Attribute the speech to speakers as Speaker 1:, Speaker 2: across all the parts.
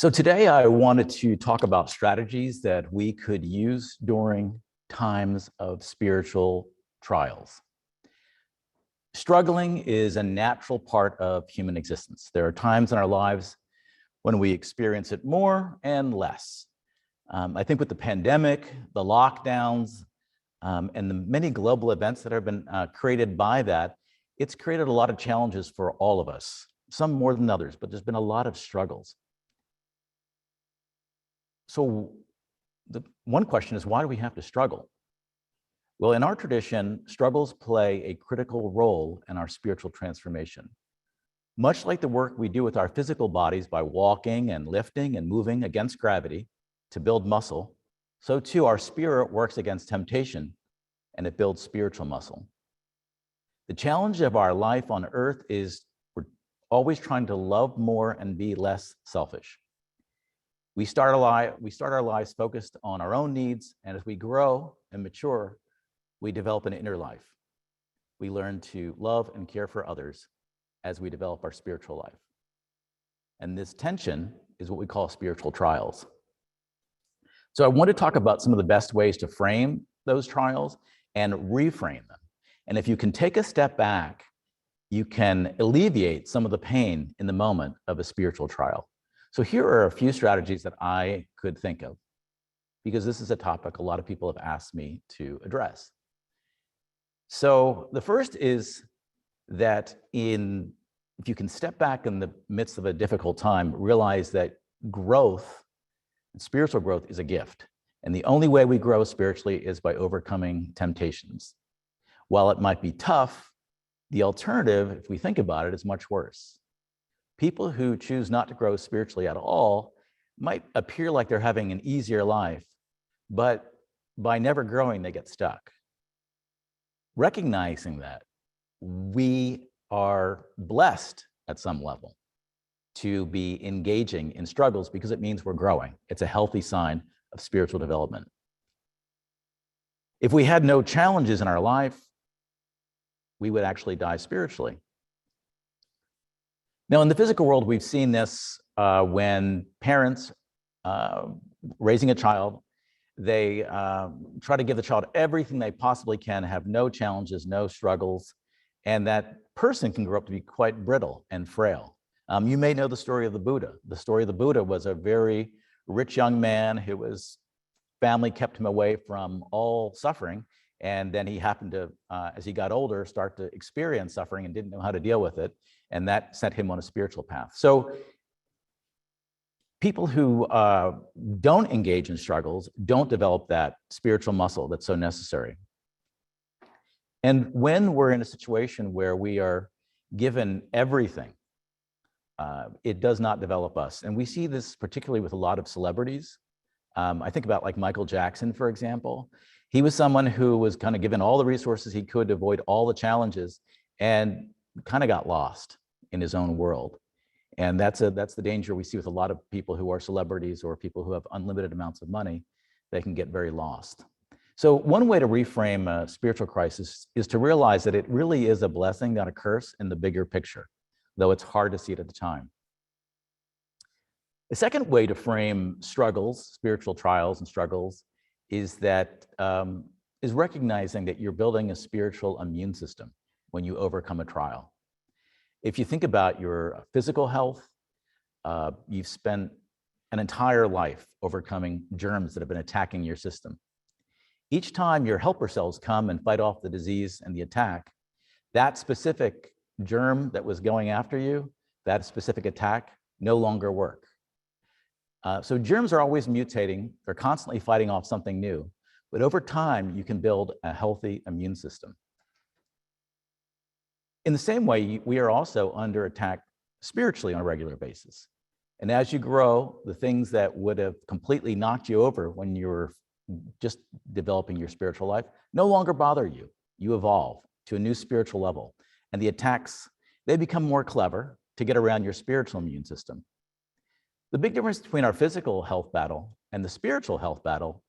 Speaker 1: So today I wanted to talk about strategies that we could use during times of spiritual trials. Struggling is a natural part of human existence. There are times in our lives when we experience it more and less. I think with the pandemic, the lockdowns, and the many global events that have been created by that, it's created a lot of challenges for all of us, some more than others, but there's been a lot of struggles. So the one question is, why do we have to struggle? Well, in our tradition, struggles play a critical role in our spiritual transformation. Much like the work we do with our physical bodies by walking and lifting and moving against gravity to build muscle, so too our spirit works against temptation and it builds spiritual muscle. The challenge of our life on earth is we're always trying to love more and be less selfish. We start our lives focused on our own needs, and as we grow and mature, we develop an inner life. We learn to love and care for others as we develop our spiritual life. And this tension is what we call spiritual trials. So I want to talk about some of the best ways to frame those trials and reframe them. And if you can take a step back, you can alleviate some of the pain in the moment of a spiritual trial. So here are a few strategies that I could think of, because this is a topic a lot of people have asked me to address. So the first is that if you can step back in the midst of a difficult time, realize that growth, spiritual growth, is a gift. And the only way we grow spiritually is by overcoming temptations. While it might be tough, the alternative, if we think about it, is much worse. People who choose not to grow spiritually at all might appear like they're having an easier life, but by never growing, they get stuck. Recognizing that we are blessed at some level to be engaging in struggles because it means we're growing. It's a healthy sign of spiritual development. If we had no challenges in our life, we would actually die spiritually. Now, in the physical world, we've seen this when parents raising a child, they try to give the child everything they possibly can, have no challenges, no struggles, and that person can grow up to be quite brittle and frail. You may know the story of the Buddha. The story of the Buddha was a very rich young man whose family kept him away from all suffering, and then he happened to, as he got older, start to experience suffering and didn't know how to deal with it. And that set him on a spiritual path. So people who don't engage in struggles don't develop that spiritual muscle that's so necessary. And when we're in a situation where we are given everything, it does not develop us. And we see this particularly with a lot of celebrities. I think about like Michael Jackson, for example. He was someone who was kind of given all the resources he could to avoid all the challenges and kind of got lost in his own world. And that's the danger we see with a lot of people who are celebrities or people who have unlimited amounts of money. They can get very lost. So one way to reframe a spiritual crisis is to realize that it really is a blessing, not a curse, in the bigger picture, though it's hard to see it at the time. The second way to frame struggles, spiritual trials and struggles, is recognizing that you're building a spiritual immune system when you overcome a trial. If you think about your physical health, you've spent an entire life overcoming germs that have been attacking your system. Each time your helper cells come and fight off the disease and the attack, that specific germ that was going after you, that specific attack, no longer work. So germs are always mutating. They're constantly fighting off something new. But over time, you can build a healthy immune system. In the same way, we are also under attack spiritually on a regular basis. And as you grow, the things that would have completely knocked you over when you were just developing your spiritual life no longer bother you. You evolve to a new spiritual level. And the attacks, they become more clever to get around your spiritual immune system. The big difference between our physical health battle and the spiritual health battle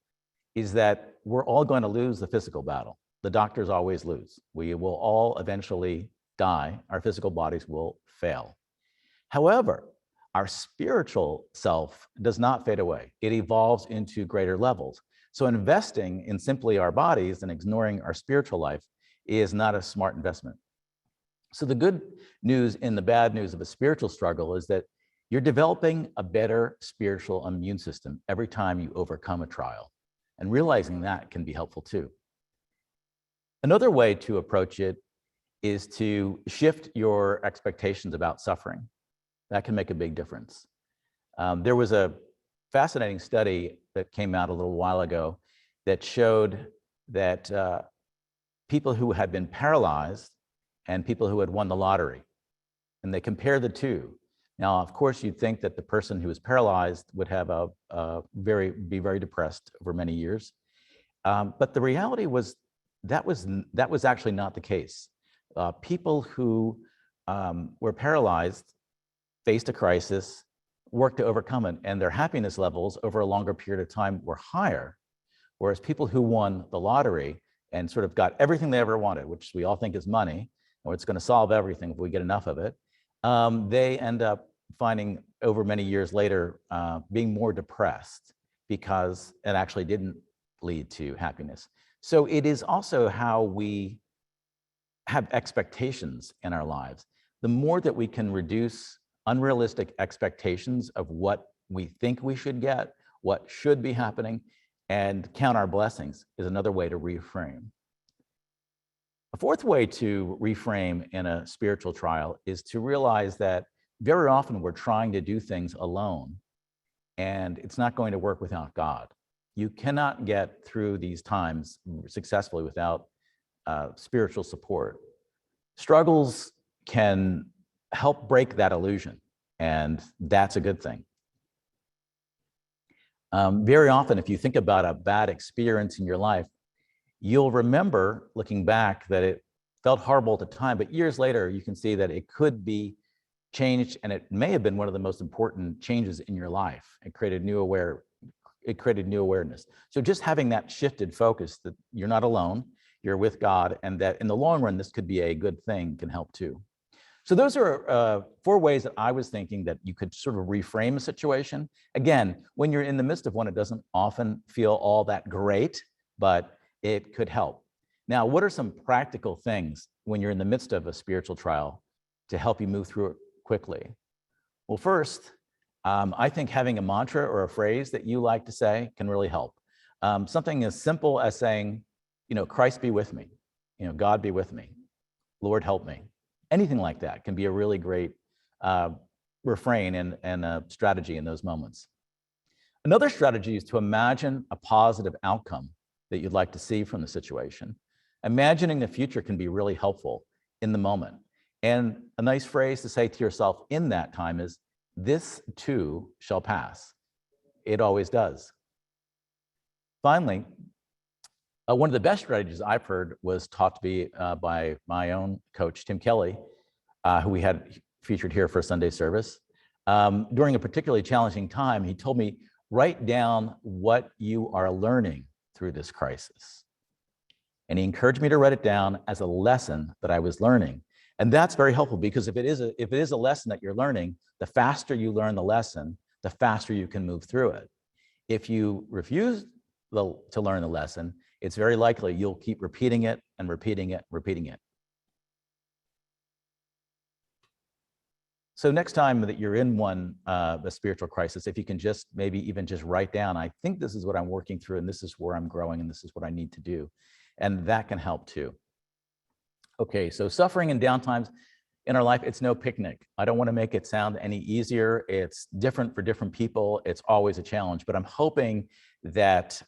Speaker 1: is that we're all going to lose the physical battle. The doctors always lose. We will all eventually die. Our physical bodies will fail. However, our spiritual self does not fade away. It evolves into greater levels. So investing in simply our bodies and ignoring our spiritual life is not a smart investment. So the good news and the bad news of a spiritual struggle is that you're developing a better spiritual immune system every time you overcome a trial. And realizing that can be helpful too. Another way to approach it is to shift your expectations about suffering. That can make a big difference. There was a fascinating study that came out a little while ago that showed that people who had been paralyzed and people who had won the lottery, and they compared the two. Now, of course, you'd think that the person who was paralyzed would have be very depressed over many years, but the reality was that was actually not the case. People who were paralyzed faced a crisis, worked to overcome it, and their happiness levels over a longer period of time were higher. Whereas people who won the lottery and sort of got everything they ever wanted, which we all think is money, or it's going to solve everything if we get enough of it, they end up finding over many years later being more depressed because it actually didn't lead to happiness. So it is also how we have expectations in our lives. The more that we can reduce unrealistic expectations of what we think we should get, what should be happening, and count our blessings is another way to reframe. A fourth way to reframe in a spiritual trial is to realize that very often we're trying to do things alone, and it's not going to work without God. You cannot get through these times successfully without spiritual support. Struggles can help break that illusion, and that's a good thing. Very often, if you think about a bad experience in your life, you'll remember looking back that it felt horrible at the time, but years later, you can see that it could be changed, and it may have been one of the most important changes in your life. It created new awareness. So just having that shifted focus that you're not alone, you're with God, and that in the long run, this could be a good thing can help too. So those are 4 ways that I was thinking that you could sort of reframe a situation. Again, when you're in the midst of one, it doesn't often feel all that great, but it could help. Now, what are some practical things when you're in the midst of a spiritual trial to help you move through it quickly? Well, first, I think having a mantra or a phrase that you like to say can really help. Something as simple as saying, Christ be with me, God be with me, Lord help me. Anything like that can be a really great refrain and a strategy in those moments. Another strategy is to imagine a positive outcome that you'd like to see from the situation. Imagining the future can be really helpful in the moment. And a nice phrase to say to yourself in that time is, this too shall pass. It always does. Finally, one of the best strategies I've heard was taught to me by my own coach, Tim Kelly, who we had featured here for Sunday service. During a particularly challenging time, he told me, write down what you are learning through this crisis. And he encouraged me to write it down as a lesson that I was learning. And that's very helpful, because if it is a lesson that you're learning, the faster you learn the lesson, the faster you can move through it. If you refuse to learn the lesson, it's very likely you'll keep repeating it and repeating it, repeating it. So next time that you're in a spiritual crisis, if you can just maybe even just write down, I think this is what I'm working through, and this is where I'm growing, and this is what I need to do. And that can help too. Okay, so suffering and downtimes in our life, it's no picnic. I don't want to make it sound any easier. It's different for different people. It's always a challenge, but I'm hoping that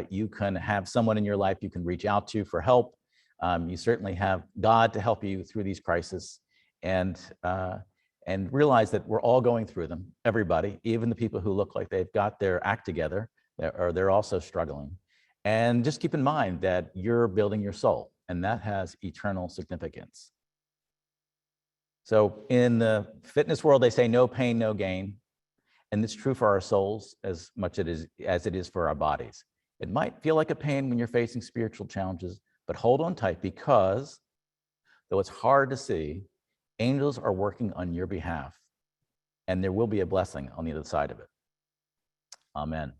Speaker 1: you can have someone in your life you can reach out to for help. You certainly have God to help you through these crises, and realize that we're all going through them, everybody, even the people who look like they've got their act together, or they're also struggling. And just keep in mind that you're building your soul, and that has eternal significance. So in the fitness world, they say no pain, no gain. And it's true for our souls as much as it is for our bodies. It might feel like a pain when you're facing spiritual challenges, but hold on tight, because though it's hard to see, angels are working on your behalf. and there will be a blessing on the other side of it. Amen.